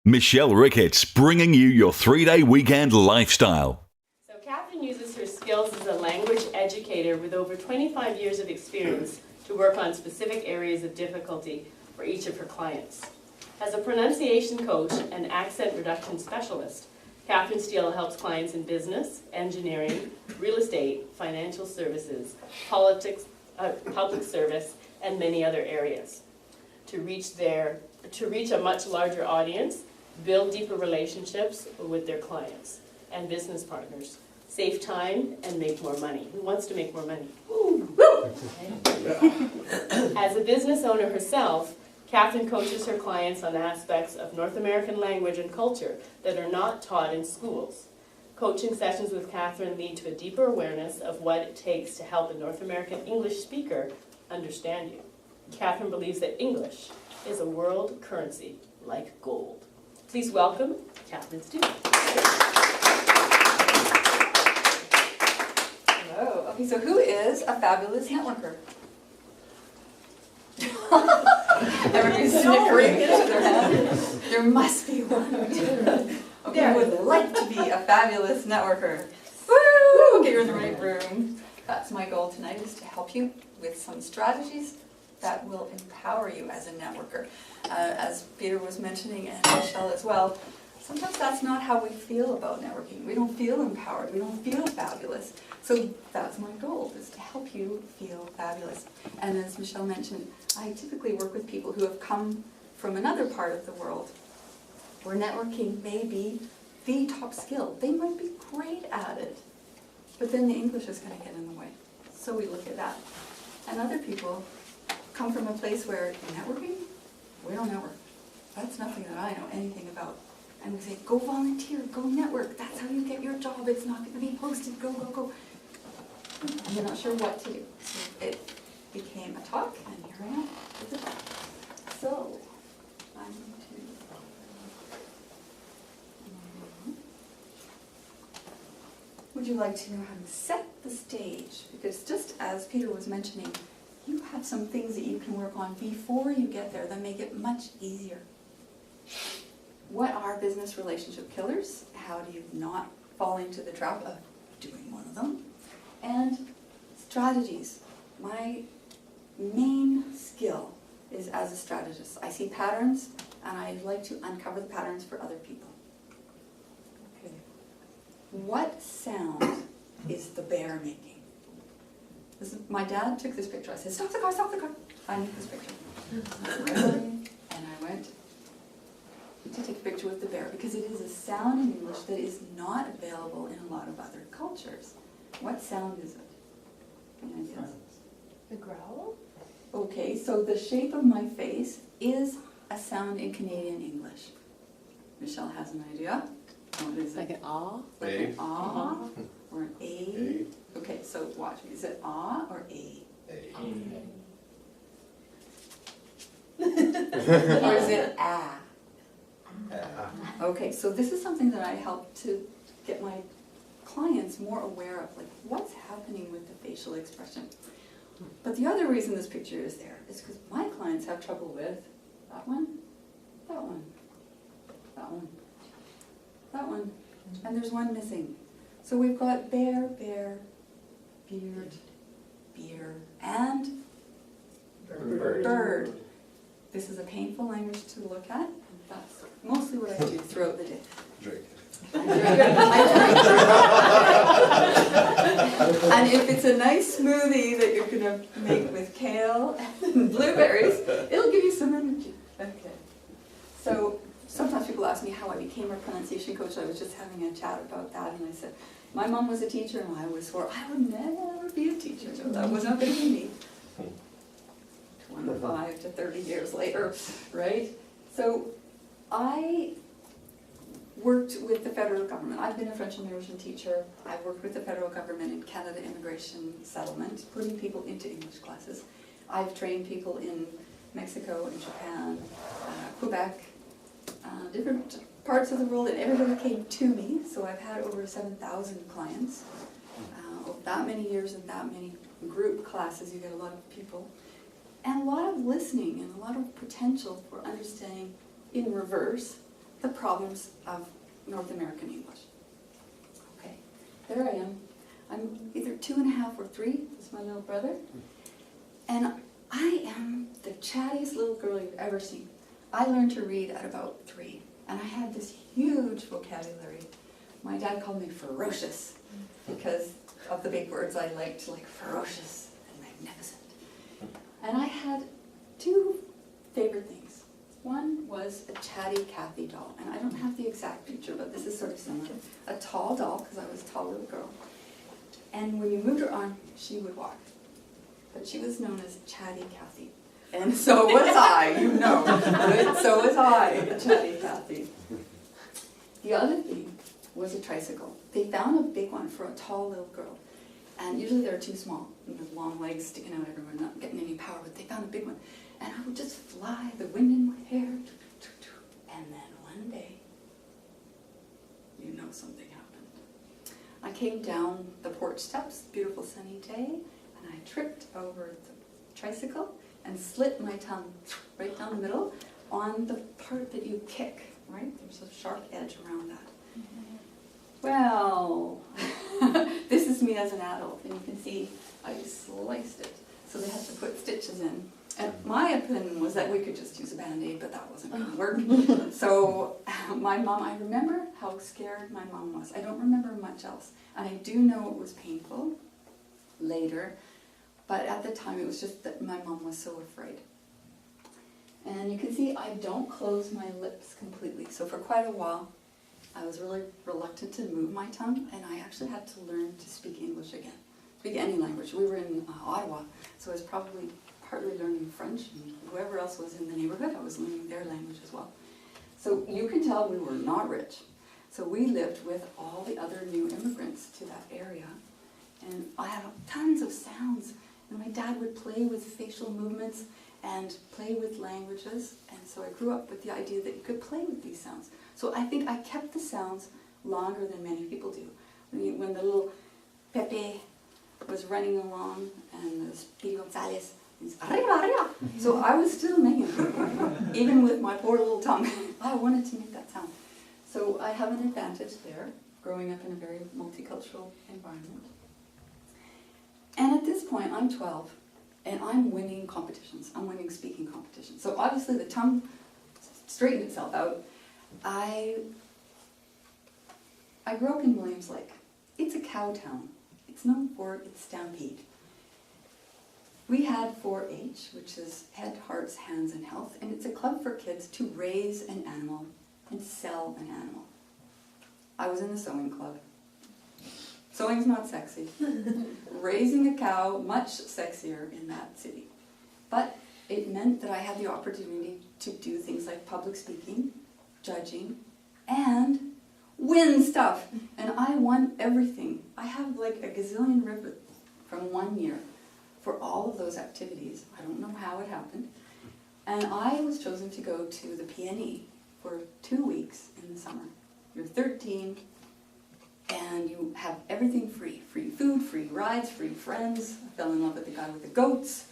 Michelle Ricketts bringing you your 3-day weekend lifestyle. So Catherine uses her skills as a language educator with over 25 years of experience to work on specific areas of difficulty for each of her clients. As a pronunciation coach and accent reduction specialist, Catherine Steele helps clients in business, engineering, real estate, financial services, politics, public service, and many other areas to reach a much larger audience, build deeper relationships with their clients and business partners, save time, and make more money. Who wants to make more money? Woo! As a business owner herself, Catherine coaches her clients on aspects of North American language and culture that are not taught in schools. Coaching sessions with Catherine lead to a deeper awareness of what it takes to help a North American English speaker understand you. Catherine believes that English is a world currency like gold. Please welcome Catherine Steele. Hello. Okay, so who is a fabulous networker? Everybody's snickering into their head. There must be one. Okay, who would like to be a fabulous networker? Woo! Okay, you're in the right room. That's my goal tonight, is to help you with some strategies that will empower you as a networker. As Peter was mentioning, and Michelle as well, sometimes that's not how we feel about networking. We don't feel empowered. We don't feel fabulous. So that's my goal, is to help you feel fabulous. And as Michelle mentioned, I typically work with people who have come from another part of the world where networking may be the top skill. They might be great at it, but then the English is going to get in the way. So we look at that. And other people come from a place where networking, we don't network. That's nothing that I know anything about. And we say, go volunteer, go network. That's how you get your job. It's not going to be posted. Go, go, go. And you're not sure what to do. So it became a talk, and here I am with the talk. So I'm going to... Would you like to know how to set the stage? Because just as Peter was mentioning, you have some things that you can work on before you get there that make it much easier. What are business relationship killers? How do you not fall into the trap of doing one of them? And strategies. My main skill is as a strategist. I see patterns, and I like to uncover the patterns for other people. Okay. What sound is the bear making? My dad took this picture. I said, stop the car, stop the car. I need this picture. And I went to take a picture with the bear because it is a sound in English that is not available in a lot of other cultures. What sound is it? Any ideas? The growl? Okay, so the shape of my face is a sound in Canadian English. Michelle has an idea. What is it? Like an ah? Like an ah or an a. Okay, so watch me. Is it ah or a? Or is it ah? Okay, so this is something that I help to get my clients more aware of, like what's happening with the facial expression. But the other reason this picture is there is because my clients have trouble with that one, that one, that one, that one, and there's one missing. So we've got bear, bear, beard, beer, and bird. This is a painful language to look at. That's mostly what I do throughout the day. Drink. And if it's a nice smoothie that you're going to make with kale and blueberries, it'll give you some energy. Okay. So sometimes people ask me how I became a pronunciation coach. I was just having a chat about that, and I said, my mom was a teacher, and I always swore I would never be a teacher. So that was not going to be me. 25 to 30 years later, right? So I worked with the federal government. I've been a French immersion teacher. I've worked with the federal government in Canada Immigration Settlement, putting people into English classes. I've trained people in Mexico and Japan, Quebec, different parts of the world, and everybody came to me. So I've had over 7,000 clients. That many years and that many group classes, you get a lot of people. And a lot of listening and a lot of potential for understanding in reverse the problems of North American English. Okay, there I am. I'm either 2.5 or 3, this is my little brother. And I am the chattiest little girl you've ever seen. I learned to read at about 3, and I had this huge vocabulary. My dad called me ferocious because of the big words I liked, like ferocious and magnificent. And I had 2 favorite things. One was a chatty Kathy doll, and I don't have the exact picture, but this is sort of similar. A tall doll, because I was a tall little girl. And when you moved her arm, she would walk. But she was known as Chatty Kathy. And so was I, you know. Right? So was I, Chatty Kathy. The other thing was a tricycle. They found a big one for a tall little girl. And usually they're too small, with long legs sticking out everywhere, not getting any power, but they found a big one. And I would just fly, the wind in my hair. And then one day, you know something happened. I came down the porch steps, beautiful sunny day, and I tripped over the tricycle and slit my tongue right down the middle on the part that you kick, right? There's a sharp edge around that. Well, this is me as an adult, and you can see I sliced it. So they had to put stitches in. And my opinion was that we could just use a Band-Aid, but that wasn't going to work. So my mom, I remember how scared my mom was. I don't remember much else. And I do know it was painful later, but at the time it was just that my mom was so afraid. And you can see I don't close my lips completely. So for quite a while, I was really reluctant to move my tongue, and I actually had to learn to speak English again. Speak any language. We were in Ottawa, so I was probably partly learning French, and whoever else was in the neighborhood, I was learning their language as well. So you can tell we were not rich. So we lived with all the other new immigrants to that area, and I had tons of sounds, and my dad would play with facial movements and play with languages, and so I grew up with the idea that you could play with these sounds. So I think I kept the sounds longer than many people do. When the little Pepe was running along, and the Speedy Gonzales, arriba, arriba. So I was still making it, even with my poor little tongue. I wanted to make that sound. So I have an advantage there, growing up in a very multicultural environment. And at this point, I'm 12, and I'm winning competitions. I'm winning speaking competitions. So obviously the tongue straightened itself out. I grew up in Williams Lake. It's a cow town. It's known for its stampede. We had 4-H, which is Head, Hearts, Hands, and Health, and it's a club for kids to raise an animal and sell an animal. I was in the sewing club. Sewing's not sexy. Raising a cow, much sexier in that city. But it meant that I had the opportunity to do things like public speaking, judging, and win stuff. And I won everything. I have like a gazillion ribbons from one year for all of those activities. I don't know how it happened. And I was chosen to go to the PNE for 2 weeks in the summer. You're 13, and you have everything free. Free food, free rides, free friends. I fell in love with the guy with the goats.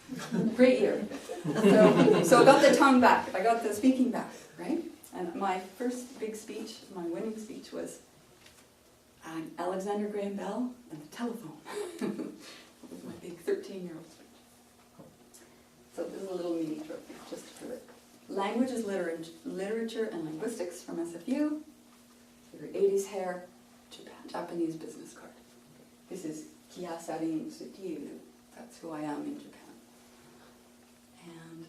Great year. So I got the tongue back. I got the speaking back, right? And my first big speech, my winning speech was Alexander Graham Bell and the telephone. It was my big 13-year-old speech. So this is a little mini trophy, just for it. Language is literature and linguistics from SFU. Your 80s hair, Japanese business card. This is Kiyasarin Steele. That's who I am in Japan. And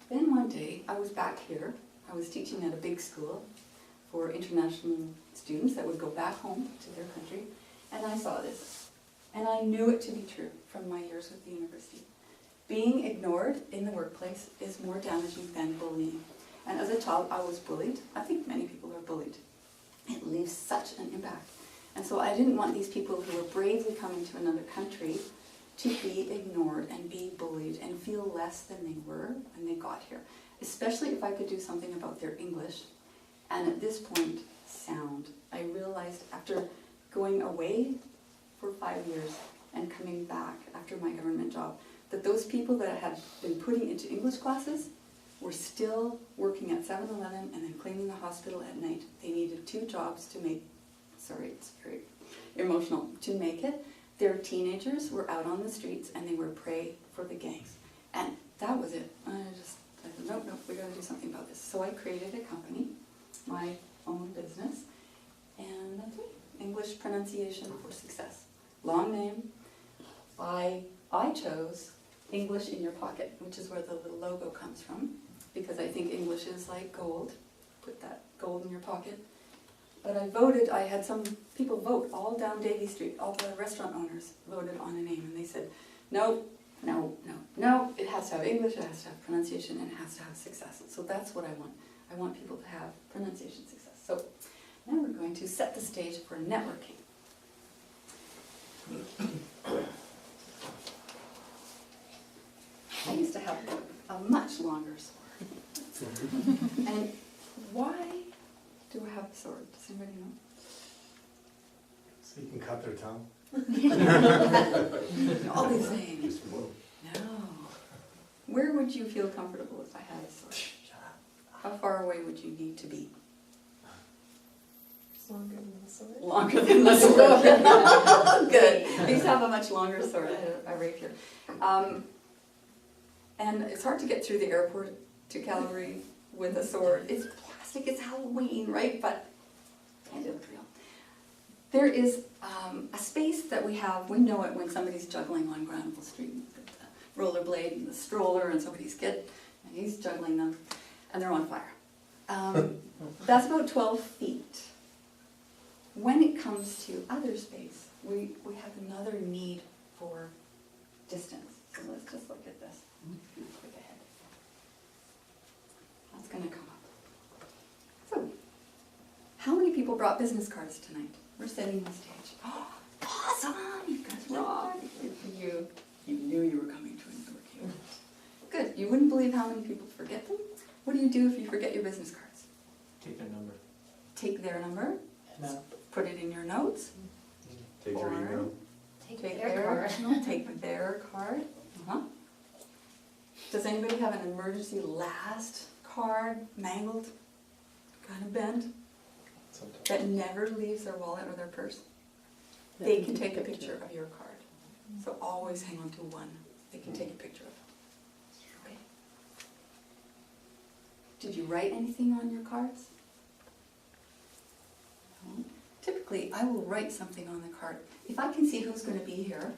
then one day, I was back here. I was teaching at a big school for international students that would go back home to their country. And I saw this. And I knew it to be true from my years with the university. Being ignored in the workplace is more damaging than bullying. And as a child, I was bullied. I think many people are bullied. It leaves such an impact. And so I didn't want these people who were bravely coming to another country to be ignored and be bullied and feel less than they were when they got here. Especially if I could do something about their English. And at this point, sound. I realized after going away for 5 years and coming back after my government job, that those people that I had been putting into English classes were still working at 7-Eleven and then cleaning the hospital at night. They needed 2 jobs to make, sorry, it's very emotional, to make it. Their teenagers were out on the streets and they were prey for the gangs. And that was it. I said, nope, we gotta do something about this. So I created a company, my own business, and that's it. English Pronunciation for Success. Long name. I chose English in your pocket, which is where the little logo comes from, because I think English is like gold. Put that gold in your pocket. But I voted, I had some people vote all down Davie Street, all the restaurant owners voted on a name, and they said, no, no, no, no, it has to have English, it has to have pronunciation, and it has to have success. So that's what I want. I want people to have pronunciation success. So now we're going to set the stage for networking. I used to have a much longer sword. And why do I have a sword? Does anybody know? So you can cut their tongue? All these things. No. Where would you feel comfortable if I had a sword? How far away would you need to be? Longer than the sword. Longer than the sword. Good. I used to have a much longer sword. I had a rapier. And it's hard to get through the airport to Calgary with a sword. It's plastic, it's Halloween, right? But it looked real. There is a space that we have, we know it when somebody's juggling on Granville Street with the rollerblade and the stroller and somebody's kid, and he's juggling them, and they're on fire. That's about 12 feet. When it comes to other space, we have another need for distance. So let's just look at this. Click ahead. That's going to come up. So, how many people brought business cards tonight? We're setting the stage. Oh, awesome! You guys rock! You knew you were coming to a networking. Good. You wouldn't believe how many people forget them. What do you do if you forget your business cards? Take their number. Take their number. No. Put it in your notes. Take your email. Take their card. Take their card. Does anybody have an emergency last card, mangled, kind of bent, Sometimes. that never leaves their wallet or their purse? They can take a picture of your card. So always hang on to one. They can take a picture of it. Okay. Did you write anything on your cards? No. Typically, I will write something on the card. If I can see who's going to be here,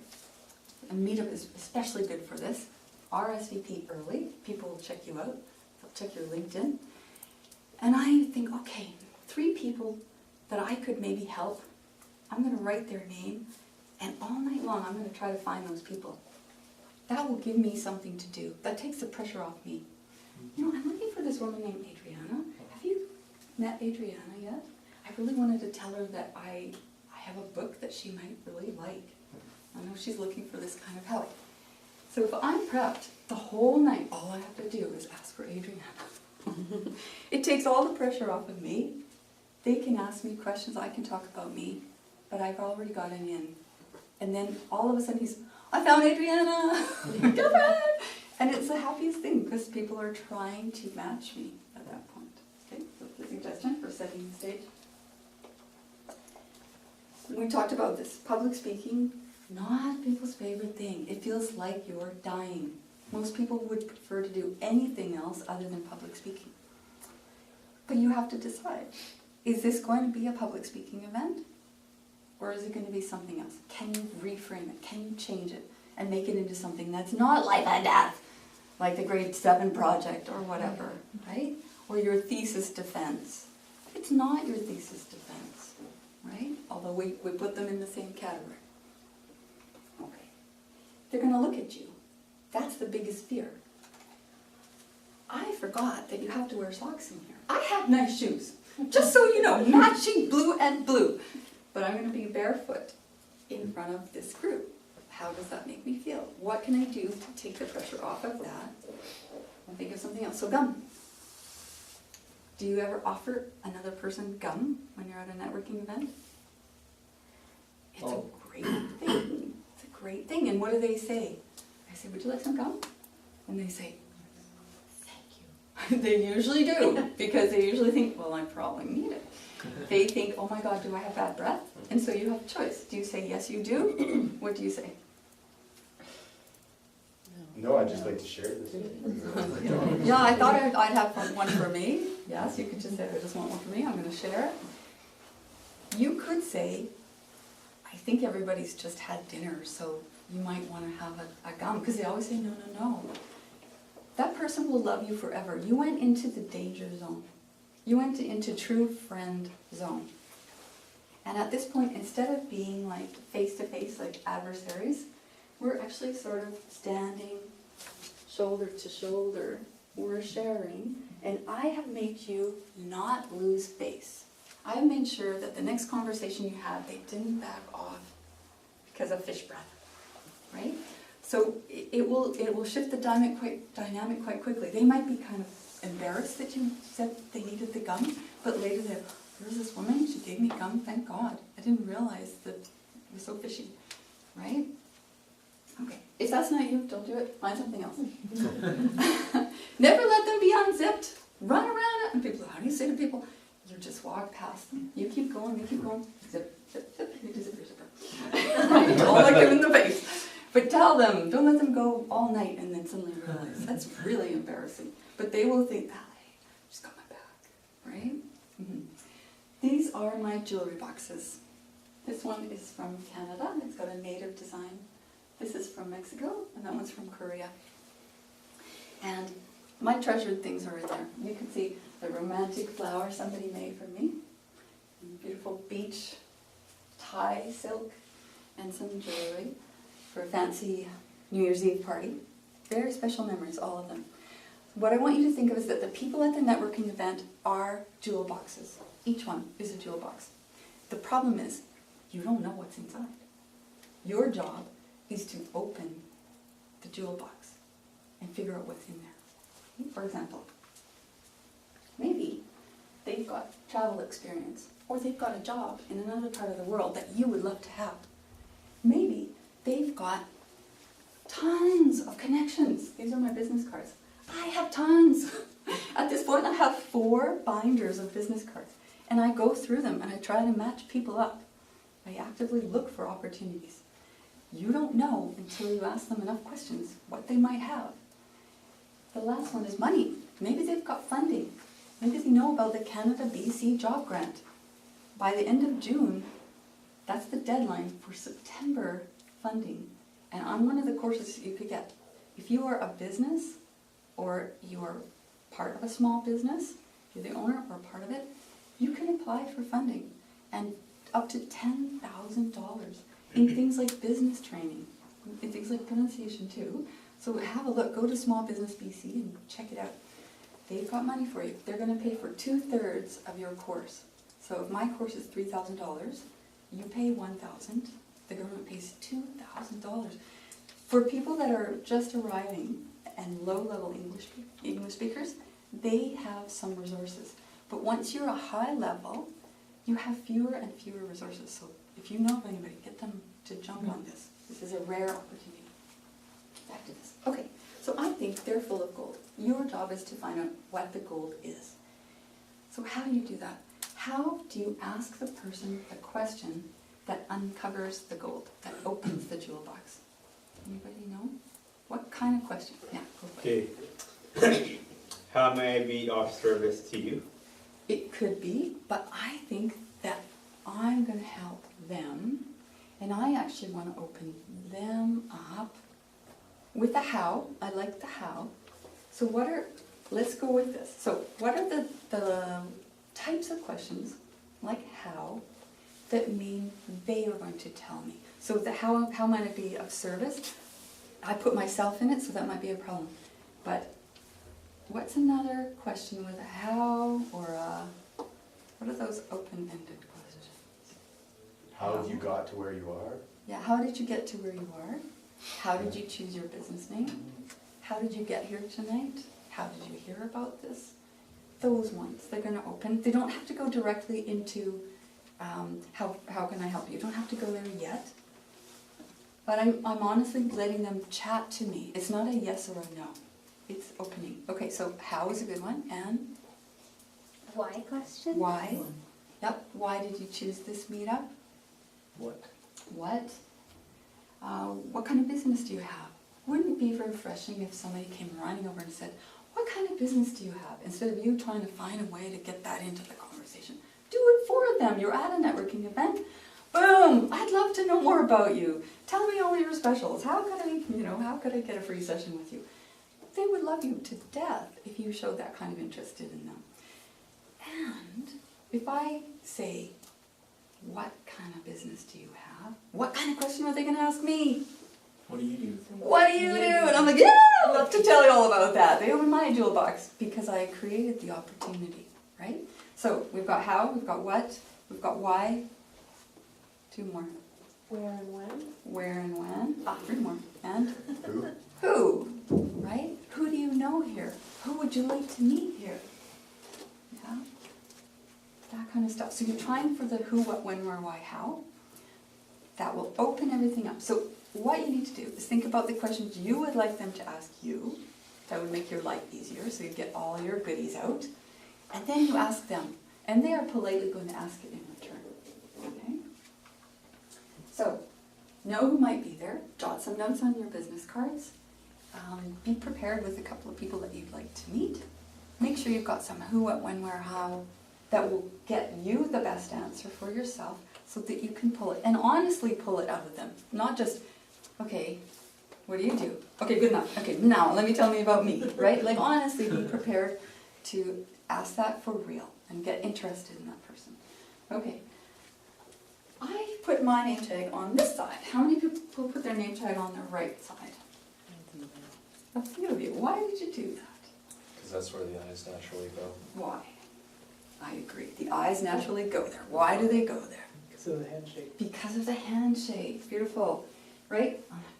and Meetup is especially good for this, RSVP early, people will check you out, they'll check your LinkedIn, and I think, okay, 3 people that I could maybe help, I'm going to write their name, and all night long I'm going to try to find those people. That will give me something to do. That takes the pressure off me. You know, I'm looking for this woman named Adriana. Have you met Adriana yet? I really wanted to tell her that I have a book that she might really like. I know she's looking for this kind of help. So if I'm prepped the whole night, all I have to do is ask for Adriana. It takes all the pressure off of me. They can ask me questions, I can talk about me, but I've already got an in. And then all of a sudden he's, I found Adriana! And it's the happiest thing because people are trying to match me at that point. Okay, so the suggestion for setting the stage. We talked about this, public speaking, not people's favorite thing. It feels like you're dying. Most people would prefer to do anything else other than public speaking. But you have to decide, is this going to be a public speaking event? Or is it going to be something else? Can you reframe it? Can you change it and make it into something that's not life and death, like the grade 7 project or whatever, right? Or your thesis defense. It's not your thesis defense, right? Although we put them in the same category. Okay. They're going to look at you. That's the biggest fear. I forgot that you have to wear socks in here. I have nice shoes. Just so you know, matching blue and blue. But I'm going to be barefoot in front of this group. How does that make me feel? What can I do to take the pressure off of that and think of something else? So gum. Do you ever offer another person gum when you're at a networking event? It's a great thing. It's a great thing. And what do they say? I say, would you like some gum? And they say, thank They usually do, because they usually think, well, I probably need it. They think, oh my God, do I have bad breath? And so you have a choice. Do you say, yes, you do? What do you say? No, I'd just like to share this. Yeah, I thought I'd have one for me. Yes, you could just say, I just want one for me, I'm going to share it. You could say, I think everybody's just had dinner, so you might want to have a gum, because they always say, no, no, no. That person will love you forever. You went into the danger zone. You went into true friend zone. And at this point, instead of being like face-to-face, like adversaries, we're actually sort of standing shoulder to shoulder. We're sharing, and I have made you not lose face. I have made sure that the next conversation you had, they didn't back off because of fish breath, right? So it will shift the dynamic quite quickly. They might be kind of embarrassed that you said they needed the gum, but later they're, there's this woman, she gave me gum, thank God. I didn't realize that it was so fishy, right? Okay, if that's not you, don't do it, find something else. Never let them be unzipped. Run around it, and people, how do you say to people? You just walk past them. You keep going, you keep going. Zip, zip, zip, you do zip, zipper. Don't look them in the face. But tell them, don't let them go all night and then suddenly realize. That's really embarrassing. But they will think, hey, just got my back, right? Mm-hmm. These are my jewelry boxes. This one is from Canada. It's got a native design. This is from Mexico, and that one's from Korea. And my treasured things are in there. You can see the romantic flower somebody made for me. Beautiful beach tie silk and some jewelry for a fancy New Year's Eve party. Very special memories, all of them. What I want you to think of is that the people at the networking event are jewel boxes. Each one is a jewel box. The problem is, you don't know what's inside. Your job is to open the jewel box and figure out what's in there. For example, maybe they've got travel experience, or they've got a job in another part of the world that you would love to have. Maybe they've got tons of connections. These are my business cards. I have tons. At this point, I have 4 binders of business cards, and I go through them and I try to match people up. I actively look for opportunities. You don't know until you ask them enough questions what they might have. The last one is money. Maybe they've got funding. Maybe they know about the Canada BC job grant. By the end of June, that's the deadline for September funding. And on one of the courses you could get, if you are a business or you are part of a small business, you're the owner or part of it, you can apply for funding and up to $10,000 in things like business training, in things like pronunciation too. So have a look, go to Small Business BC and check it out. They've got money for you. They're going to pay for 2/3 of your course. So if my course is $3,000, you pay $1,000, the government pays $2,000. For people that are just arriving and low-level English speakers, they have some resources. But once you're a high level, you have fewer and fewer resources. So if you know of anybody, get them to jump on this. This is a rare opportunity. Back to this. Okay, so I think they're full of gold. Your job is to find out what the gold is. So how do you do that? How do you ask the person a question that uncovers the gold, that opens the jewel box? Anybody know? What kind of question? Yeah, go for it. Okay. How may I be of service to you? It could be, but I think that I'm going to help them, and I actually want to open them up with the how. I like the how. So let's go with this. So what are the types of questions, like how, that mean they are going to tell me? So the how might it be of service? I put myself in it, so that might be a problem. But what's another question with a how or a, what are those open-ended questions? How have you got to where you are? Yeah, how did you get to where you are? How did you choose your business name? How did you get here tonight? How did you hear about this? Those ones, they're going to open. They don't have to go directly into how can I help you? You don't have to go there yet. But I'm honestly letting them chat to me. It's not a yes or a no. It's opening. Okay, so how is a good one, and Why question? why? Yep, why did you choose this meetup? What? What? What kind of business do you have? Wouldn't it be refreshing if somebody came running over and said, what kind of business do you have? Instead of you trying to find a way to get that into the conversation. Do it for them. You're at a networking event. Boom! I'd love to know more about you. Tell me all your specials. How could I get a free session with you? They would love you to death if you showed that kind of interest in them. And if I say, what kind of business do you have? What kind of question are they going to ask me? What do you do? What do you do? And I'm like, yeah, I'd love to tell you all about that. They open my jewel box because I created the opportunity, right? So we've got how, we've got what, we've got why. 2 more. Where and when? Where and when. 3 more. And Who? who, right? Who do you know here? Who would you like to meet here? Yeah, that kind of stuff. So you're trying for the who, what, when, where, why, how. That will open everything up. So what you need to do is think about the questions you would like them to ask you. That would make your life easier, so you get all your goodies out. And then you ask them, and they are politely going to ask it in return. Okay? So, know who might be there. Jot some notes on your business cards. Be prepared with a couple of people that you'd like to meet. Make sure you've got some who, what, when, where, how that will get you the best answer for yourself so that you can pull it, and honestly pull it out of them. Not just, okay, what do you do? Okay, good enough. Okay, now let me tell me about me, right? Like honestly be prepared to ask that for real and get interested in that person. Okay. I put my name tag on this side. How many people put their name tag on the right side? A few of you. Why did you do that? Because that's where the eyes naturally go. Why? I agree. The eyes naturally go there. Why do they go there? Because of the handshake. Because of the handshake. Beautiful. Right? I'm like,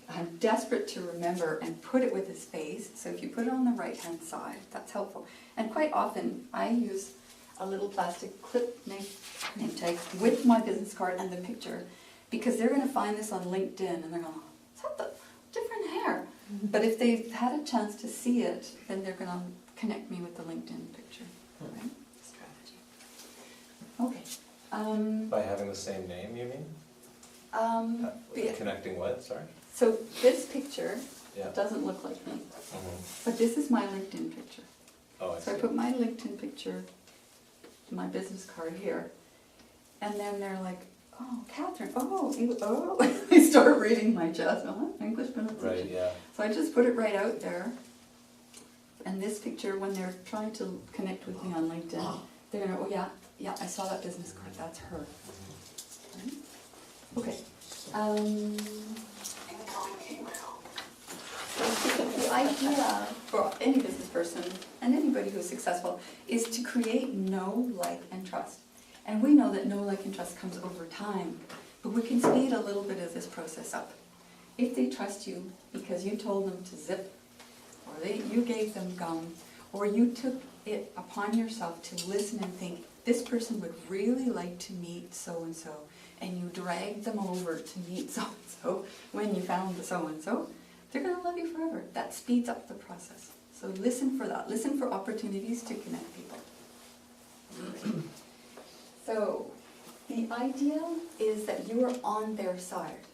Carlos. I'm desperate to remember and put it with his face. So if you put it on the right-hand side, that's helpful. And quite often, I use a little plastic clip name tag with my business card and the picture, because they're going to find this on LinkedIn and they're going, is that the different hair? But if they've had a chance to see it, then they're going to connect me with the LinkedIn picture. Right? Strategy. Okay. By having the same name, you mean? Yeah. Connecting what, sorry? So this picture Yeah. doesn't look like me, Mhm. but this is my LinkedIn picture. Oh, I So I see. put my LinkedIn picture, my business card here, and then they're like, oh, Catherine, oh. I start reading my chest, English pronunciation. Right, yeah. So I just put it right out there. And this picture, when they're trying to connect with me on LinkedIn, they're gonna, oh yeah, I saw that business card, that's her. Right? Okay. The idea for any business person and anybody who is successful is to create know, like, and trust. And we know that know, like, and trust comes over time, but we can speed a little bit of this process up. If they trust you because you told them to zip, or you gave them gum, or you took it upon yourself to listen and think, this person would really like to meet so-and-so, and you dragged them over to meet so-and-so when you found the so-and-so, they're going to love you forever. That speeds up the process. So listen for that. Listen for opportunities to connect people. So the idea is that you are on their side,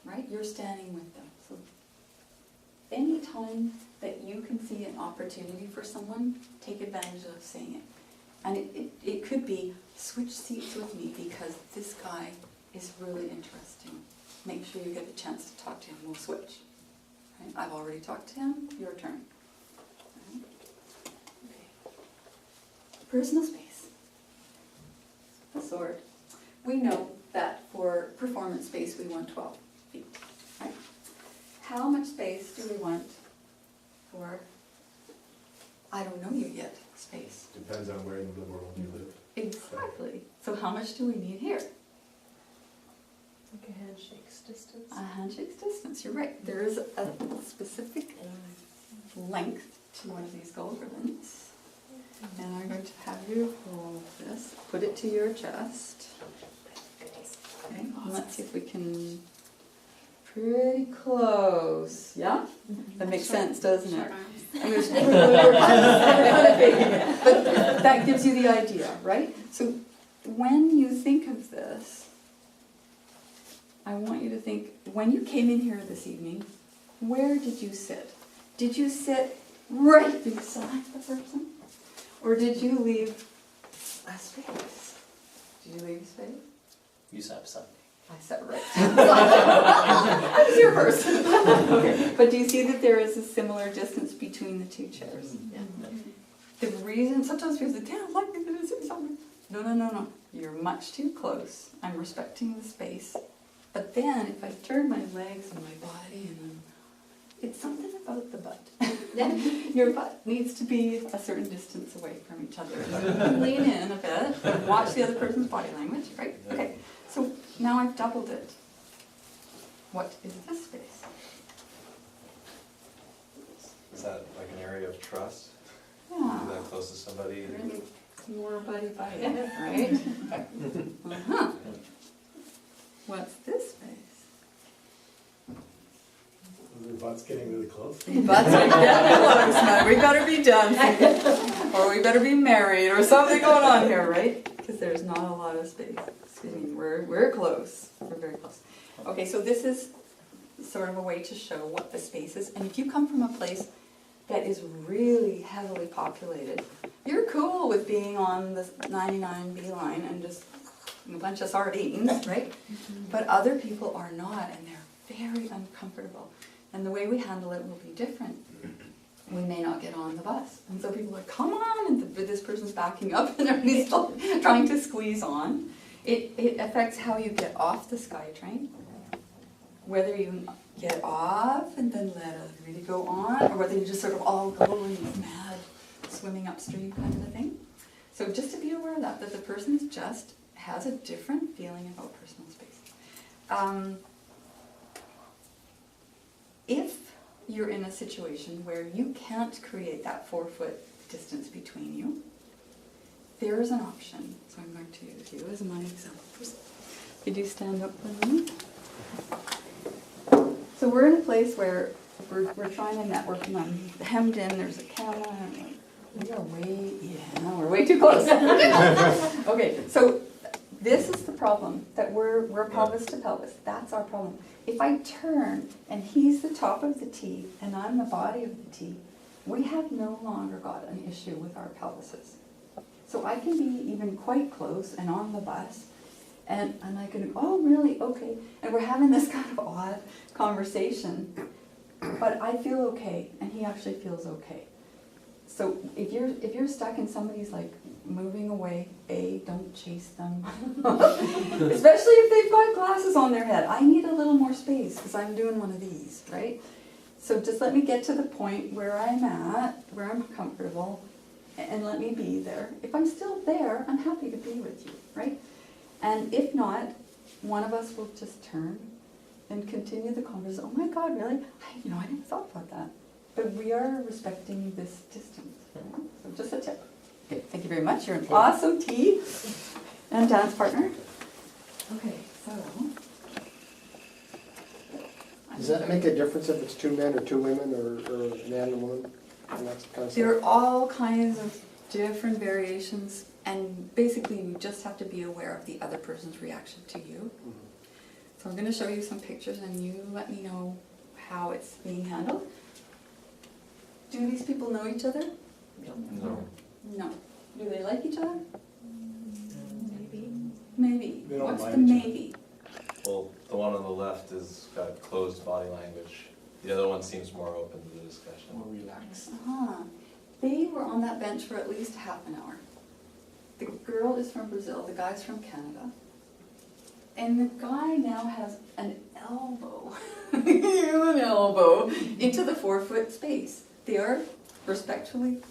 right? You're standing with them. So anytime that you can see an opportunity for someone, take advantage of saying it. And it could be, switch seats with me because this guy is really interesting. Make sure you get a chance to talk to him. We'll switch. Right? I've already talked to him. Your turn. Right? Okay. Personal space. The sword. We know that for performance space we want 12 feet. Right? How much space do we want for, I don't know you yet, space? Depends on where in the world you live. Exactly. So how much do we need here? Like a handshakes distance. A handshake's distance, you're right. There is a specific length to one of these gold ribbons. And I'm going to have you hold this, put it to your chest. Okay, and let's see if we can Pretty close, yeah? That makes sense, doesn't it? Short arms. And there's but that gives you the idea, right? So when you think of this, I want you to think, when you came in here this evening, where did you sit? Did you sit right beside the person? Or did you leave a space? Did you leave a space? You sat beside me. I sat right. I was your person. Okay. But do you see that there is a similar distance between the two chairs? The reason, sometimes people say, damn, I'd like me to sit somewhere. No. You're much too close. I'm respecting the space. But then if I turn my legs and my body, and it's something about the butt. Your butt needs to be a certain distance away from each other. Lean in a bit and watch the other person's body language, right? Okay. So now I've doubled it. What is this space? Is that like an area of trust? Yeah. You're that close to somebody? Really more buddy-buddy, right? Uh-huh. What's this space? The butt's getting really close. The butts are getting close now. We better be done. Or we better be married or something going on here, right? Because there's not a lot of space. Excuse me, we're close. We're very close. Okay, so this is sort of a way to show what the space is. And if you come from a place that is really heavily populated, you're cool with being on the 99B line and just a bunch of sardines, right? But other people are not, and they're very uncomfortable. And the way we handle it will be different. We may not get on the bus. And so people are like, come on, and this person's backing up and everybody's still trying to squeeze on. It affects how you get off the SkyTrain, whether you get off and then let everybody go on, or whether you just sort of all go in this mad swimming upstream kind of a thing. So just to be aware of that the person just has a different feeling about personal space. If you're in a situation where you can't create that 4-foot distance between you, there is an option. So I'm going to use you as my example. Could you stand up for me? So we're in a place where we're trying to network, and I'm hemmed in, there's a camera, and we're way too close. Okay, so this is the problem, that we're pelvis to pelvis. That's our problem. If I turn and he's the top of the T and I'm the body of the T, we have no longer got an issue with our pelvises. So I can be even quite close and on the bus, and I can, oh really, okay, and we're having this kind of odd conversation, but I feel okay and he actually feels okay. So if you're stuck and somebody's like moving away, don't chase them. Especially if they've got glasses on their head. I need a little more space because I'm doing one of these, right? So just let me get to the point where I'm at, where I'm comfortable, and let me be there. If I'm still there, I'm happy to be with you, right? And if not, one of us will just turn and continue the conversation. Oh my God, really? I never thought about that. But we are respecting this distance. Right? So just a tip. Okay, thank you very much. You're an awesome tea and dance partner. Okay, so. Does that make a difference if it's 2 men or 2 women or a man and a woman? And that kind of There stuff? are all kinds of different variations, and basically you just have to be aware of the other person's reaction to you. So I'm going to show you some pictures and you let me know how it's being handled. Do these people know each other? No. No. Do they like each other? Maybe. Maybe. They don't What's like the each other. maybe? Well, the one on the left has got closed body language. The other one seems more open to the discussion. More relaxed. They were on that bench for at least half an hour. The girl is from Brazil, the guy's from Canada. And the guy now has an elbow, into the 4-foot space. They are respectfully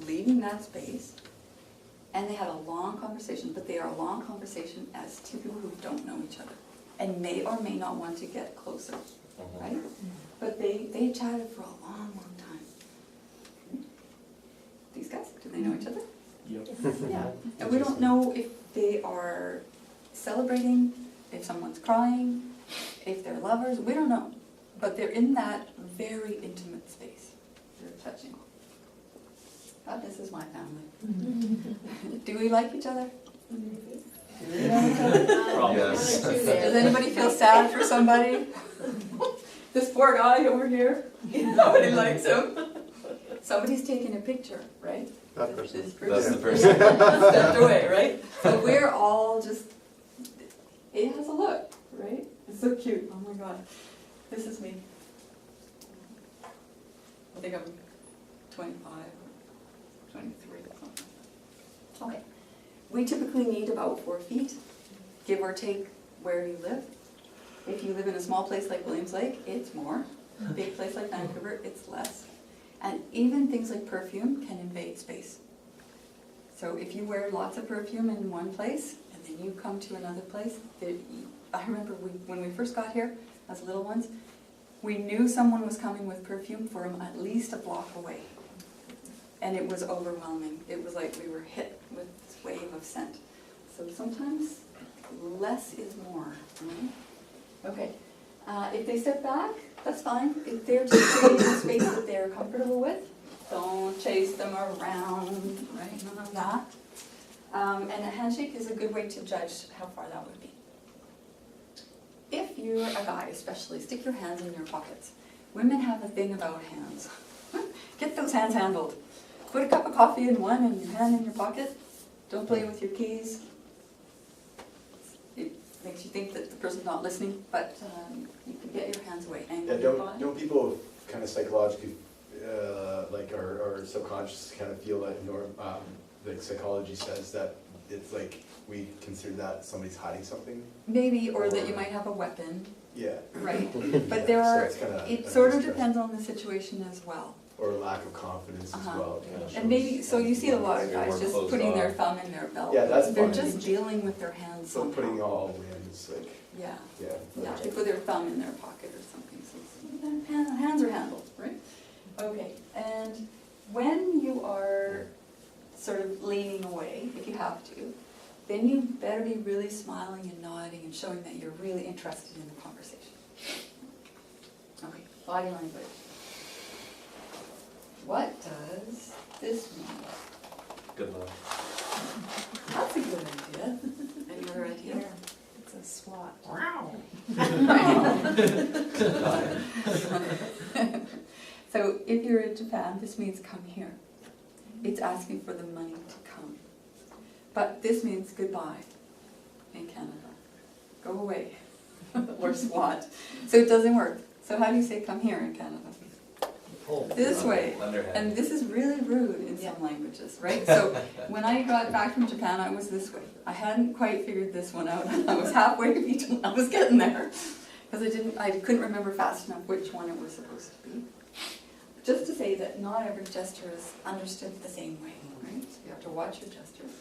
leaving that space. And they had a long conversation, but they are a long conversation as two people who don't know each other and may or may not want to get closer, right? But they chatted for a long, long time. These guys, do they know each other? Yep. Yeah. And we don't know if they are celebrating, if someone's crying, if they're lovers, we don't know. But they're in that very intimate space. They're touching. God, this is my family. Do we like each other? Yes. Does anybody feel sad for somebody? This poor guy over here, nobody likes him. Somebody's taking a picture, right? That person. This That's the person person. stepped away, right? So we're all just, it has a look, right? It's so cute, oh my God. This is me. I think I'm 25 or 23 or something. Okay. We typically need about 4 feet, give or take where you live. If you live in a small place like Williams Lake, it's more. A big place like Vancouver, it's less. And even things like perfume can invade space. So if you wear lots of perfume in one place, and then you come to another place, I remember when we first got here, as little ones, we knew someone was coming with perfume from at least a block away. And it was overwhelming. It was like we were hit with this wave of scent. So sometimes less is more, right? Okay. If they step back, that's fine. If they're just creating a space that they're comfortable with, don't chase them around, right? None of that. And a handshake is a good way to judge how far that would be. If you're a guy especially, stick your hands in your pockets. Women have a thing about hands. Get those hands handled. Put a cup of coffee in one and your hand in your pocket. Don't play with your keys. It makes you think that the person's not listening, but you can get your hands away. And Yeah, don't people kind of psychologically, like our subconscious kind of feel that like psychology says that it's like we consider that somebody's hiding something? Maybe, or that you might have a weapon, Yeah. right? Yeah, But there so are, it's kinda it a sort of distress. depends on the situation as well. Or lack of confidence as well. kind of And maybe, shows. so you see a lot of You're guys more just closed putting their off. thumb in their belt. Yeah, that's They're fine. just dealing with their hands So somehow. putting all wins, like, Yeah, yeah. yeah, they put their thumb in their pocket or something, so their hands are handled, right? Okay, and when you are sort of leaning away, if you have to, then you better be really smiling and nodding and showing that you're really interested in the conversation. Okay, body language. What does this mean? Good luck. That's a good idea. Any other idea? Here, it's a SWAT. So if you're in Japan, this means come here. It's asking for the money to come. But this means goodbye in Canada. Go away. Or SWAT. So it doesn't work. So how do you say come here in Canada? This way. Underhand. And this is really rude in some languages, right? So when I got back from Japan, I was this way. I hadn't quite figured this one out. I was halfway between, I was getting there. Because I couldn't remember fast enough which one it was supposed to be. Just to say that not every gesture is understood the same way, right? So you have to watch your gestures.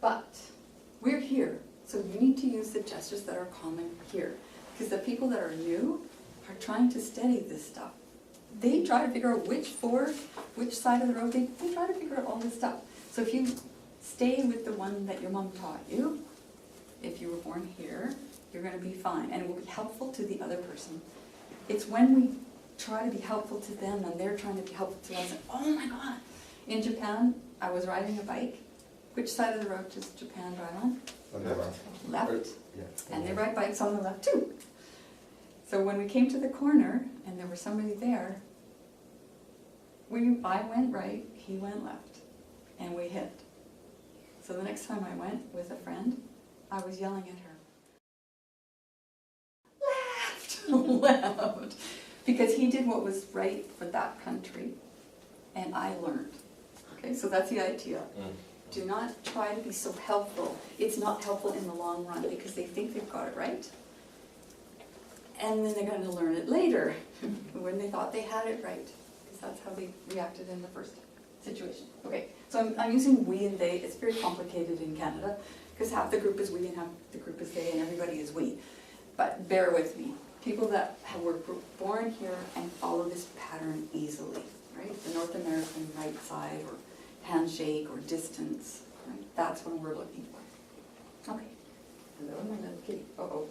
But we're here, so you need to use the gestures that are common here. Because the people that are new are trying to study this stuff. They try to figure out which side of the road, they try to figure out all this stuff. So if you stay with the one that your mom taught you, if you were born here, you're going to be fine. And it will be helpful to the other person. It's when we try to be helpful to them and they're trying to be helpful to us. And, oh my God. In Japan, I was riding a bike. Which side of the road does Japan drive on? On the left. Left. Yeah. And they ride bikes on the left too. So when we came to the corner and there was somebody there, I went right, he went left, and we hit. So the next time I went with a friend, I was yelling at her. Left! Left! Because he did what was right for that country, and I learned. Okay, so that's the idea. Do not try to be so helpful. It's not helpful in the long run because they think they've got it right. And then they're going to learn it later when they thought they had it right. Because that's how they reacted in the first situation. Okay, so I'm using we and they. It's very complicated in Canada because half the group is we and half the group is they and everybody is we. But bear with me. People that were born here and follow this pattern easily, right? The North American right side or handshake or distance, right? That's what we're looking for. Okay. Hello, my little kitty. Uh-oh.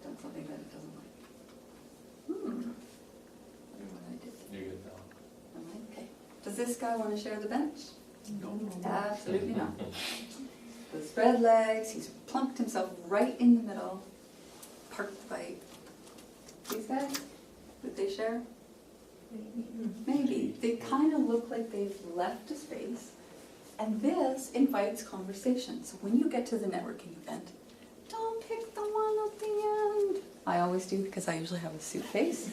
done something that it doesn't like. I wonder what I did. You're good now. Am I? Okay. Does this guy want to share the bench? No. Absolutely not. The spread legs, he's plunked himself right in the middle, parked the bike. These guys, would they share? Maybe. They kind of look like they've left a space, and this invites conversation. So when you get to the networking event, don't pick the one at the end. I always do because I usually have a suit face.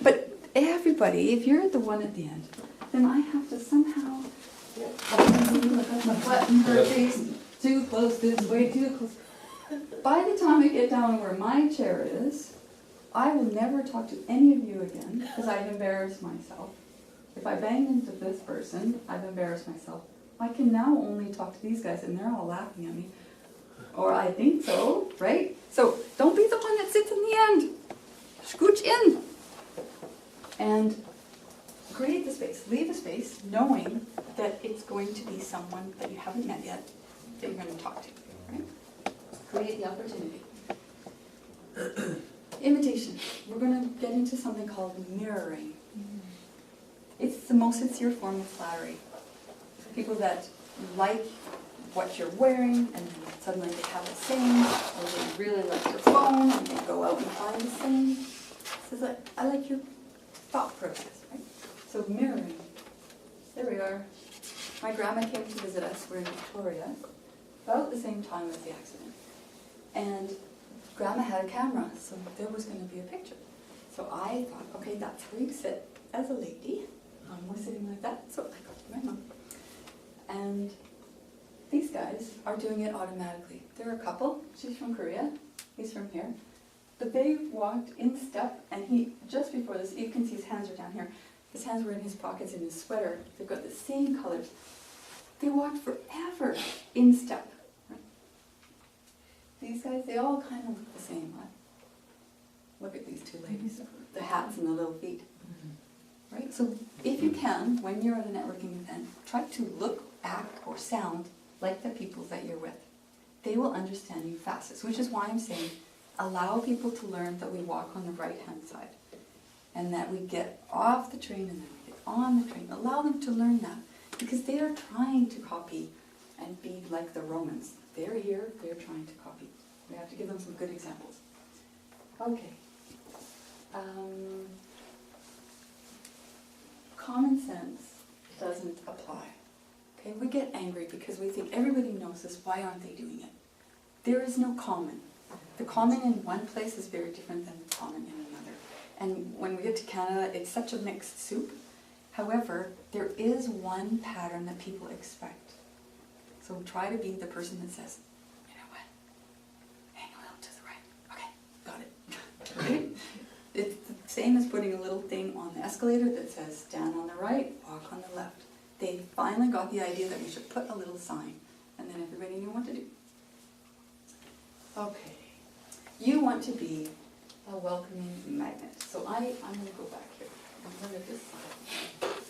But everybody, if you're the one at the end, then I have to somehow my butt in her face, too close this way, too close. By the time I get down where my chair is, I will never talk to any of you again because I've embarrassed myself. If I bang into this person, I've embarrassed myself. I can now only talk to these guys and they're all laughing at me. Or I think so, right? So don't be the one that sits in the end. Scooch in. And create the space, leave a space, knowing that it's going to be someone that you haven't met yet that you're going to talk to, right? Create the opportunity. Imitation. We're going to get into something called mirroring. It's the most sincere form of flattery. People that like what you're wearing and then suddenly they have the same, or they really like your phone and they go out and find the same. So it's like, I like your thought process, right? So mirroring. There we are. My grandma came to visit us. We're in Victoria, about the same time as the accident. And grandma had a camera, so there was going to be a picture. So I thought, okay, that's where you sit as a lady. We're sitting like that. So I go to my mom. And these guys are doing it automatically. They're a couple. She's from Korea. He's from here. But they walked in step, and he, just before this, you can see his hands are down here. His hands were in his pockets in his sweater. They've got the same colors. They walked forever in step. Right? These guys, they all kind of look the same. Right? Look at these two ladies, the hats and the little feet. Right? So if you can, when you're at a networking event, try to look, act, or sound like the people that you're with. They will understand you fastest, which is why I'm saying allow people to learn that we walk on the right-hand side and that we get off the train and then we get on the train. Allow them to learn that because they are trying to copy and be like the Romans. They're here, they're trying to copy. We have to give them some good examples. Okay. Common sense doesn't apply. Okay, we get angry because we think everybody knows this, why aren't they doing it? There is no common. The common in one place is very different than the common in another. And when we get to Canada, it's such a mixed soup. However, there is one pattern that people expect. So try to be the person that says, you know what, hang a little to the right. Okay, got it. Right? It's the same as putting a little thing on the escalator that says, stand on the right, walk on the left. They finally got the idea that we should put a little sign, and then everybody knew what to do. Okay. You want to be a welcoming magnet. So I'm going to go back here. I'm going to decide.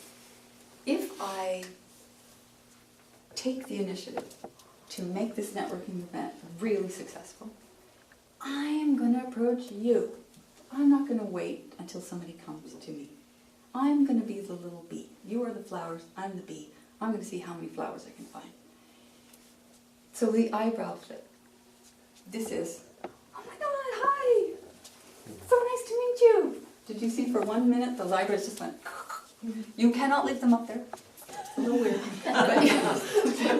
If I take the initiative to make this networking event really successful, I am going to approach you. I'm not going to wait until somebody comes to me. I'm going to be the little bee. You are the flowers, I'm the bee. I'm going to see how many flowers I can find. So the eyebrow flip. This is, oh my God, hi! So nice to meet you. Did you see for 1 minute the eyebrows just went, you cannot leave them up there. It's a little weird.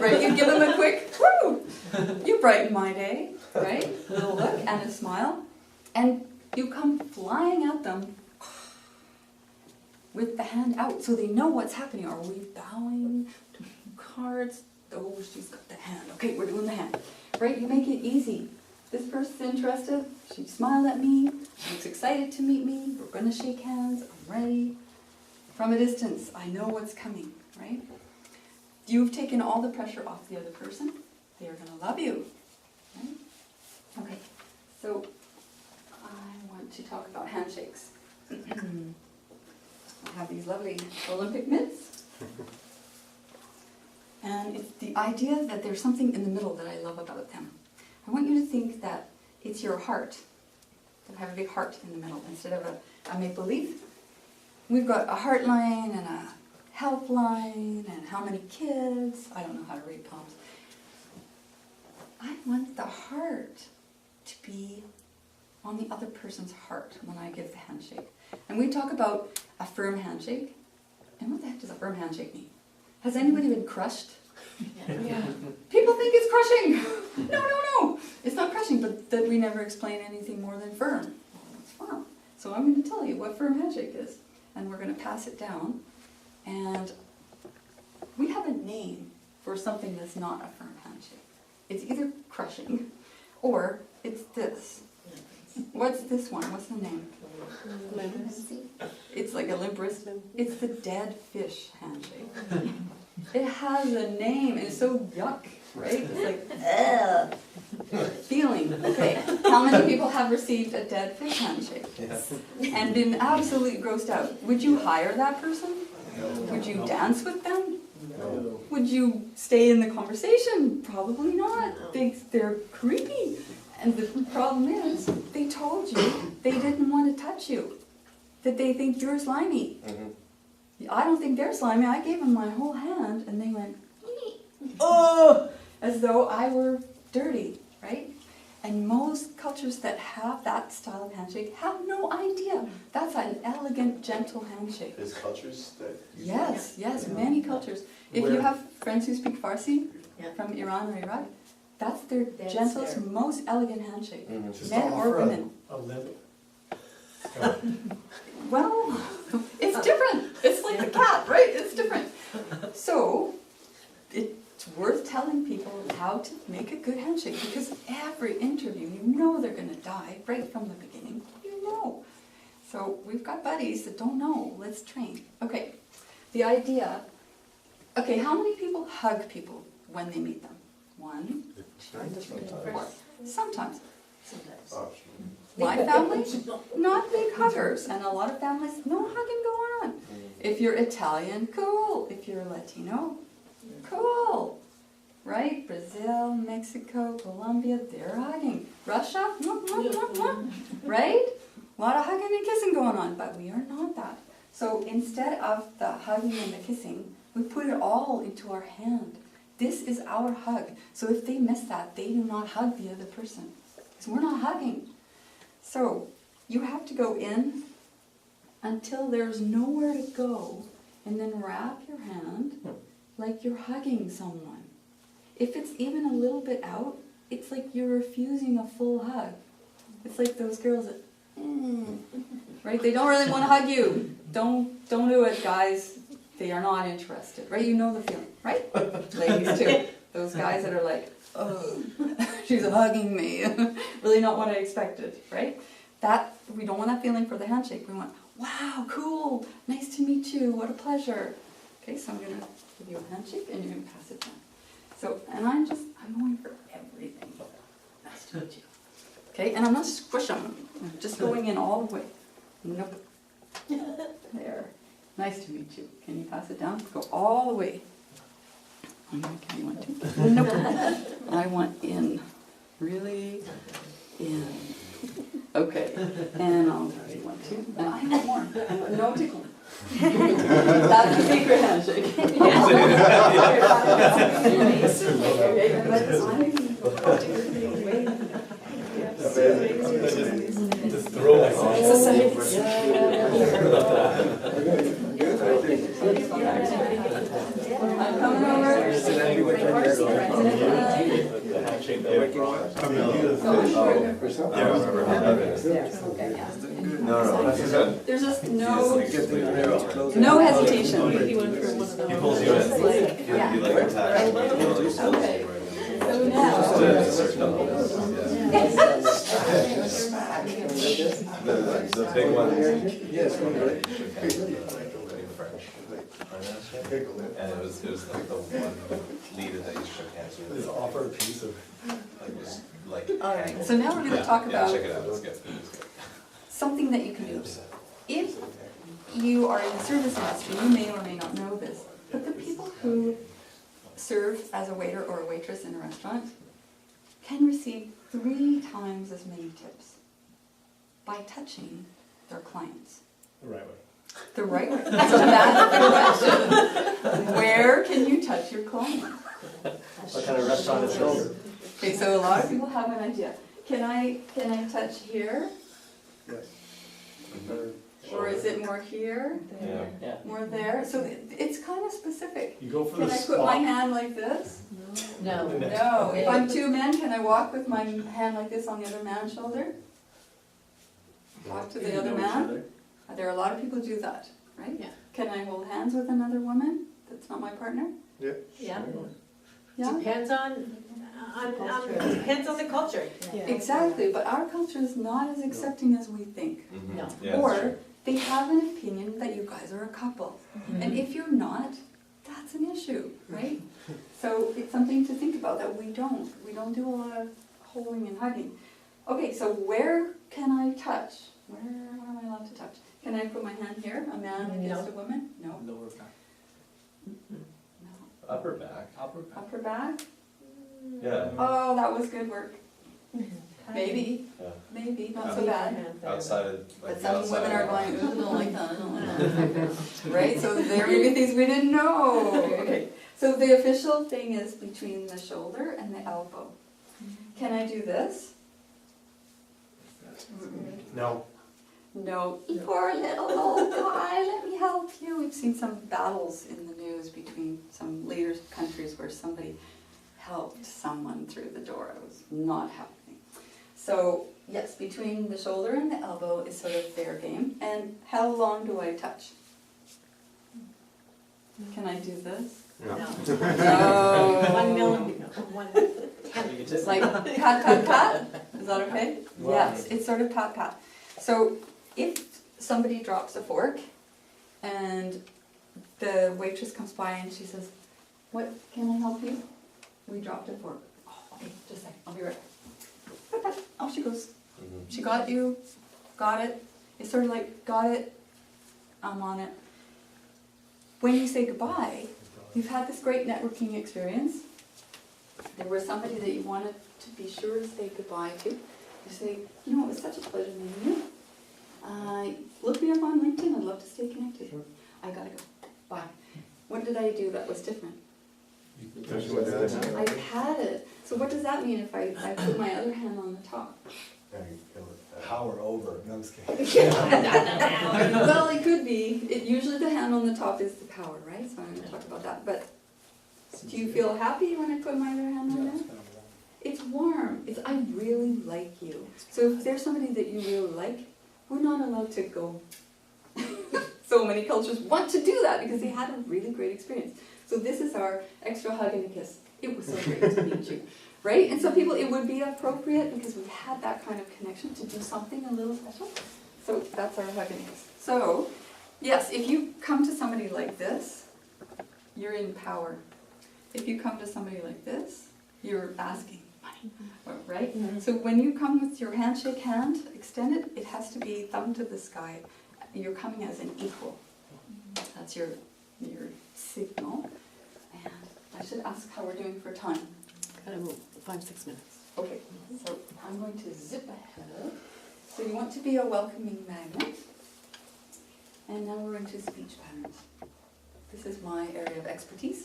Right, you give them a quick, woo! You brighten my day, right? A little look and a smile. And you come flying at them with the hand out so they know what's happening. Are we bowing? Doing cards? Oh, she's got the hand. Okay, we're doing the hand. Right? You make it easy. This person's interested. She smiled at me. She's excited to meet me. We're going to shake hands. I'm ready. From a distance, I know what's coming. Right? You've taken all the pressure off the other person. They are going to love you. Right? Okay, so I want to talk about handshakes. I have these lovely Olympic mitts. And it's the idea that there's something in the middle that I love about them. I want you to think that it's your heart we have a big heart in the middle instead of a maple leaf. We've got a heart line and a help line and how many kids. I don't know how to read palms. I want the heart to be on the other person's heart when I give the handshake. And we talk about a firm handshake. And what the heck does a firm handshake mean? Has anybody been crushed? Yeah. People think it's crushing. No. It's not crushing, but that we never explain anything more than firm. Well, it's firm. So I'm going to tell you what firm handshake is. And we're going to pass it down. And we have a name for something that's not a firm handshake. It's either crushing or it's this. What's this one? What's the name? It's like a limp wrist. It's the dead fish handshake. It has a name, and it's so yuck, right? It's like, ugh. Feeling. Okay. How many people have received a dead fish handshake? Yes. And been absolutely grossed out? Would you hire that person? No. Would you dance with them? No. Would you stay in the conversation? Probably not. They're creepy. And the problem is, they told you they didn't want to touch you. That they think you're slimy. I don't think they're slimy. I gave them my whole hand and they went, oh, as though I were dirty, right? And most cultures that have that style of handshake have no idea. That's an elegant, gentle handshake. There's cultures that use Yes, many cultures. If you have friends who speak Farsi from Iran or Iraq, that's their That's gentlest, their- most elegant handshake. Just Men or offer women. a limp. Well, it's different. It's like the cat, right? It's different. So, it's worth telling people how to make a good handshake because every interview, you know they're going to die right from the beginning. You know. So, we've got buddies that don't know. Let's train. Okay, the idea. Okay, how many people hug people when they meet them? 1, 2, 3, 4. Sometimes. Sometimes. option. My family, not big huggers, and a lot of families, no hugging going on. If you're Italian, cool. If you're Latino, cool. Right? Brazil, Mexico, Colombia, they're hugging. Russia, mwah, mwah, mwah, mwah. Right? A lot of hugging and kissing going on, but we are not that. So instead of the hugging and the kissing, we put it all into our hand. This is our hug. So if they miss that, they do not hug the other person. Because we're not hugging. So you have to go in until there's nowhere to go and then wrap your hand like you're hugging someone. If it's even a little bit out, it's like you're refusing a full hug. It's like those girls that, right? They don't really want to hug you. Don't do it, guys. They are not interested, right? You know the feeling, right? Ladies too. Those guys that are like, oh, she's hugging me. Really not what I expected, right? That, we don't want that feeling for the handshake. We want, wow, cool, nice to meet you, what a pleasure. Okay, so I'm going to give you a handshake and you're going to pass it down. So, and I'm going for everything. Nice to meet you. Okay, and I'm not squishing them. I'm just going in all the way. Nope. There. Nice to meet you. Can you pass it down? Go all the way. I'm going to give you one too. Nope. I want in. Really in. Okay. And I'll give you one too. And I want more. No tickle. That's the secret handshake. Just throw it on. I'm coming over. The handshake that we brought. No, that's good. There's just no hesitation. He pulls you in. Yeah. You like attack. Okay. So now. The big one. Yes, French. And it was like the one leader that you shook hands with. Just offer a piece of. It was like. All right. So now we're going to talk Yeah, about check it out. It's good. It's good. something that you can do. If you are in the service industry, you may or may not know this, but the people who serve as a waiter or a waitress in a restaurant can receive 3 times as many tips by touching their clients. The right way. The right way. So that's the question. Where can you touch your client? What kind of restaurant is this? Okay, so a lot of people have an idea. Can I touch here? Yes. Or is it more here? Yeah. More there? So it's kind of specific. You go for Can the I put my spot. hand like this? No. No. If I'm two men, can I walk with my hand like this on the other man's shoulder? Talk to the other man? There are a lot of people who do that, right? Yeah. Can I hold hands with another woman that's not my partner? Yeah. Yeah? Depends on depends on the culture. Exactly, but our culture is not as accepting as we think. Mhm. No. Yeah, that's Or true. they have an opinion that you guys are a couple. Mm-hmm. And if you're not, that's an issue, right? So it's something to think about that we don't. We don't do a lot of holding and hugging. Okay, so where can I touch? Where am I allowed to touch? Can I put my hand here, a man against a woman? No. Lower back. No. Upper back. Upper back? Yeah. Oh, that was good work. Maybe, Yeah. maybe, not so bad. Outside of, like But the some outside women of are the going, line. ooh, I don't like that, I don't like that. Right, so there may be things we didn't know. Okay, so the official thing is between the shoulder and the elbow. Can I do this? No. No, you poor little old guy, let me help you. We've seen some battles in the news between some leaders of countries where somebody helped someone through the door. It was not happening. So, yes, between the shoulder and the elbow is sort of fair game. And how long do I touch? Can I do this? No. No. 1 millimeter. 1/10. It's like pat, pat, pat? Is that okay? Yes, it's sort of pat, pat. So if somebody drops a fork and the waitress comes by and she says, "What, can I help you?" We dropped a fork. Oh, okay, just a second, I'll be right back. Off she goes. Mhm. She got you, got it. It's sort of like, got it, I'm on it. When you say goodbye, you've had this great networking experience. There was somebody that you wanted to be sure to say goodbye to. You say, "You know, it was such a pleasure meeting you. Look me up on LinkedIn, I'd love to stay connected. I gotta go, bye." What did I do that was different? Touch it with the other hand. I patted. So what does that mean if I put my other hand on the top? Power over. No, I'm just kidding. Well, it could be. Usually the hand on the top is the power, right? So I'm going to talk about that. But do you feel happy when I put my other hand on there? It's warm. It's, I really like you. So if there's somebody that you really like, we're not allowed to go. So many cultures want to do that because they had a really great experience. So this is our extra hug and a kiss. It was so great to meet you. Right? And some people, it would be appropriate because we had that kind of connection to do something a little special. So that's our hug and kiss. So, yes, if you come to somebody like this, you're in power. If you come to somebody like this, you're asking money, right? Mhm. So when you come with your handshake hand extended, it has to be thumb to the sky. You're coming as an equal. That's your signal. And I should ask how we're doing for time. Gotta move 5-6 minutes. Okay, so I'm going to zip ahead. So you want to be a welcoming magnet. And now we're into speech patterns. This is my area of expertise.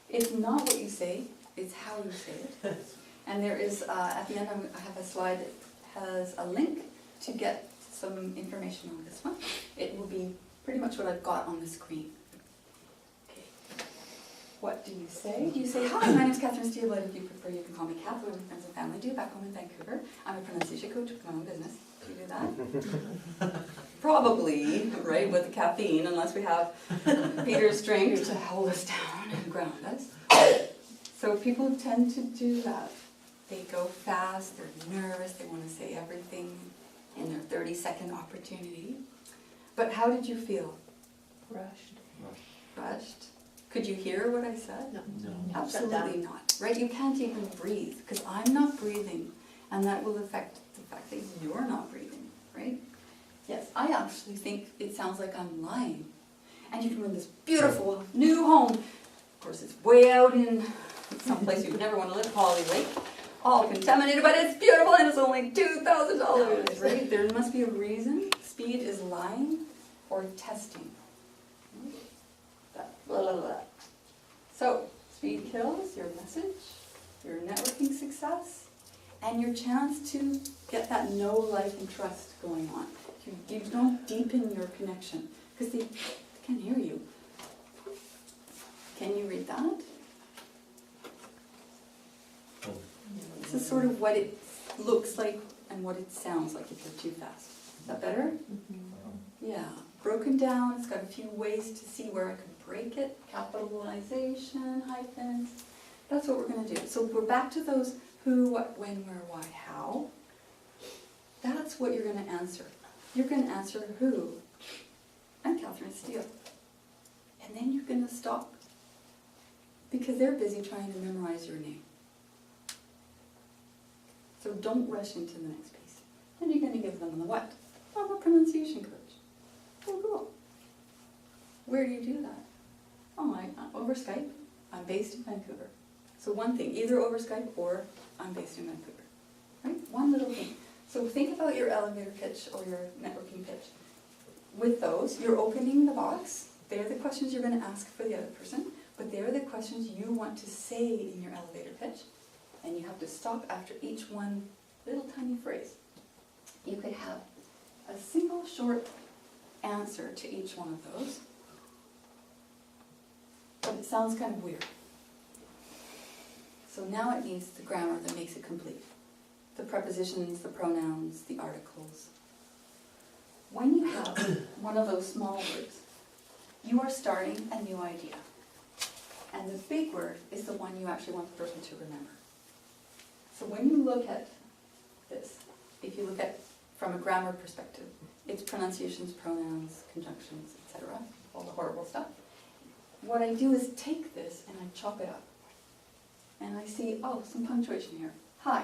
It's not what you say, it's how you say it. And there is, at the end I have a slide that has a link to get some information on this one. It will be pretty much what I've got on the screen. What do you say? Do you say, "Hi, my name is Catherine Steele, but if you prefer, you can call me Kath. We're with friends and family. Do back home in Vancouver. I'm a pronunciation coach with my own business." Do you do that? Probably, right, with the caffeine, unless we have Peter's drink to hold us down and ground us. So people tend to do that. They go fast, they're nervous, they want to say everything in their 30-second opportunity. But how did you feel? Rushed. Rushed? Could you hear what I said? No. Absolutely not, right? You can't even breathe, because I'm not breathing, and that will affect the fact that you're not breathing, right? Yes, I actually think it sounds like I'm lying. And you can run this beautiful new home. Of course, it's way out in some place you would never want to live, Holly Lake. all contaminated, but it's beautiful and it's only $2,000, right? There must be a reason. Speed is lying or testing. Blah, blah, blah. So, speed kills your message, your networking success, and your chance to get that know, like, and trust going on. You don't deepen your connection because they can't hear you. Can you read that? This is sort of what it looks like and what it sounds like if you're too fast. Is that better? Yeah. Broken down, it's got a few ways to see where I can break it. Capitalization, hyphens. That's what we're going to do. So we're back to those who, what, when, where, why, how. That's what you're going to answer. You're going to answer who. I'm Catherine Steele. And then you're going to stop. Because they're busy trying to memorize your name. So don't rush into the next piece. Then you're going to give them the what? I'm a pronunciation coach. Oh, cool. Where do you do that? Oh, over Skype. I'm based in Vancouver. So one thing, either over Skype or I'm based in Vancouver. Right? One little thing. So think about your elevator pitch or your networking pitch. With those, you're opening the box. They're the questions you're going to ask for the other person, but they're the questions you want to say in your elevator pitch. And you have to stop after each one little tiny phrase. You could have a single short answer to each one of those, but it sounds kind of weird. So now it needs the grammar that makes it complete. The prepositions, the pronouns, the articles. When you have one of those small words, you are starting a new idea. And the big word is the one you actually want the person to remember. So when you look at this, if you look at from a grammar perspective, it's pronunciations, pronouns, conjunctions, etc., all the horrible stuff. What I do is take this and I chop it up. And I see, oh, some punctuation here. Hi.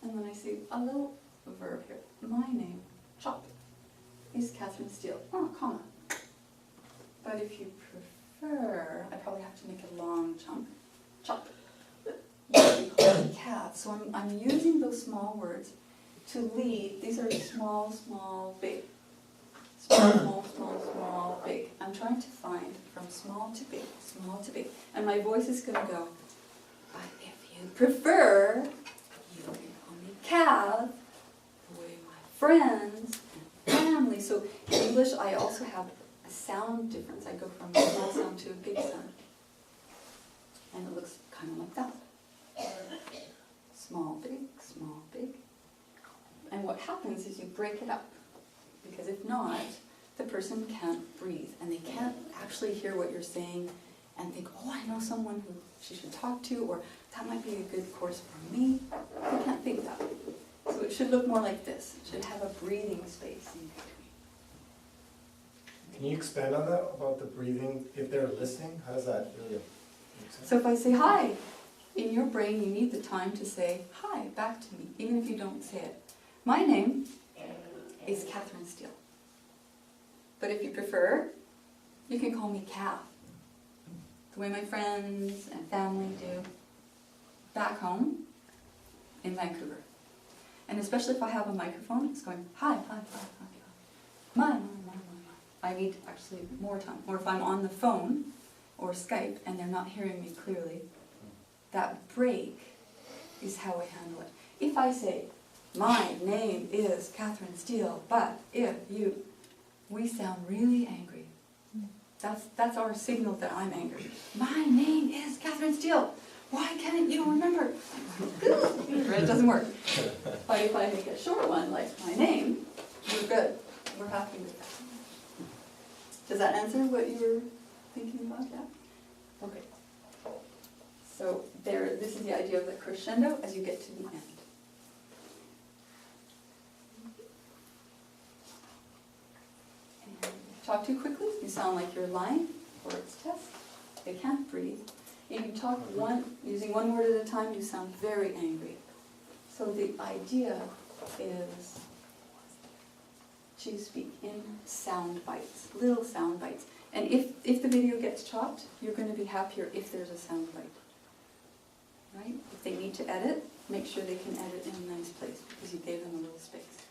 And then I see a little verb here. My name, chop, is Catherine Steele. Oh, comma. But if you prefer, I probably have to make a long chunk. Chop. Cat. So I'm using those small words to lead. These are small, small, big. Small, small, small, small, big. I'm trying to find from small to big, small to big. And my voice is going to go, but if you prefer, you can call me Cav, the way my friends and family. So in English, I also have a sound difference. I go from a small sound to a big sound. And it looks kind of like that. Small, big, small, big. And what happens is you break it up. Because if not, the person can't breathe. And they can't actually hear what you're saying and think, oh, I know someone who she should talk to, or that might be a good course for me. They can't think that. So it should look more like this. It should have a breathing space in between. Can you expand on that, about the breathing, if they're listening? How does that really make sense? So if I say hi, in your brain you need the time to say hi back to me, even if you don't say it. My name is Catherine Steele. But if you prefer, you can call me Cal. The way my friends and family do back home in Vancouver. And especially if I have a microphone, it's going, hi, hi, hi, hi, hi. My. I need actually more time. Or if I'm on the phone or Skype and they're not hearing me clearly, that break is how I handle it. If I say, my name is Catherine Steele, but if you, we sound really angry. That's our signal that I'm angry. My name is Catherine Steele. Why can't you remember? It doesn't work. But if I make a short one, like my name, we're good. We're happy with that. Does that answer what you were thinking about? Yeah? Okay. So this is the idea of the crescendo as you get to the end. And talk too quickly, you sound like you're lying, or it's test. They can't breathe. If you talk using one word at a time, you sound very angry. So the idea is to speak in sound bites, little sound bites. And if the video gets chopped, you're going to be happier if there's a sound bite. right? If they need to edit, make sure they can edit in a nice place, because you gave them a little space.